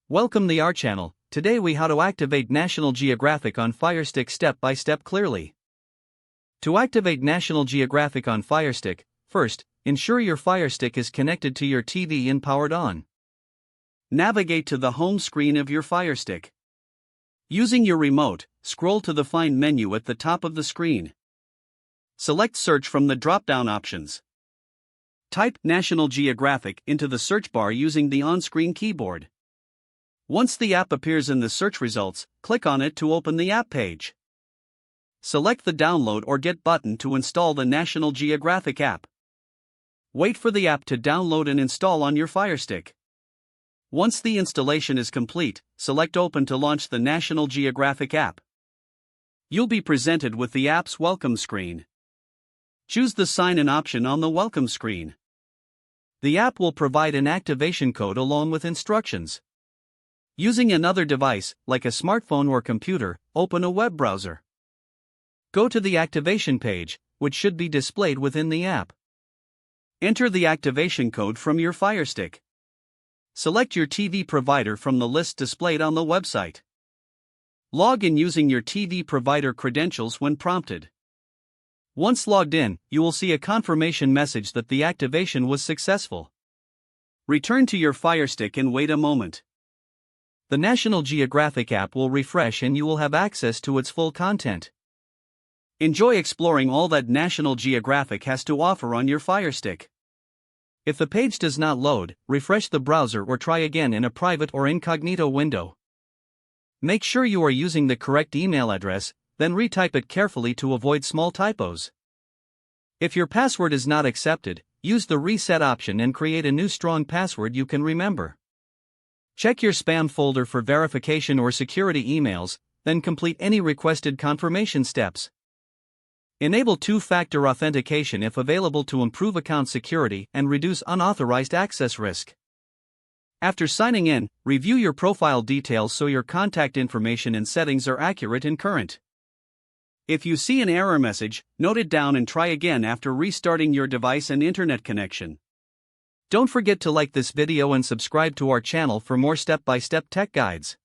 Welcome to our channel. Today we how to activate National Geographic on Firestick step by step clearly. To activate National Geographic on Firestick, first, ensure your Firestick is connected to your TV and powered on. Navigate to the home screen of your Firestick. Using your remote, scroll to the Find menu at the top of the screen. Select Search from the drop-down options. Type National Geographic into the search bar using the on-screen keyboard. Once the app appears in the search results, click on it to open the app page. Select the Download or Get button to install the National Geographic app. Wait for the app to download and install on your Firestick. Once the installation is complete, select Open to launch the National Geographic app. You'll be presented with the app's welcome screen. Choose the Sign In option on the welcome screen. The app will provide an activation code along with instructions. Using another device, like a smartphone or computer, open a web browser. Go to the activation page, which should be displayed within the app. Enter the activation code from your Firestick. Select your TV provider from the list displayed on the website. Log in using your TV provider credentials when prompted. Once logged in, you will see a confirmation message that the activation was successful. Return to your Firestick and wait a moment. The National Geographic app will refresh and you will have access to its full content. Enjoy exploring all that National Geographic has to offer on your Firestick. If the page does not load, refresh the browser or try again in a private or incognito window. Make sure you are using the correct email address, then retype it carefully to avoid small typos. If your password is not accepted, use the Reset option and create a new strong password you can remember. Check your spam folder for verification or security emails, then complete any requested confirmation steps. Enable two-factor authentication if available to improve account security and reduce unauthorized access risk. After signing in, review your profile details so your contact information and settings are accurate and current. If you see an error message, note it down and try again after restarting your device and internet connection. Don't forget to like this video and subscribe to our channel for more step-by-step tech guides.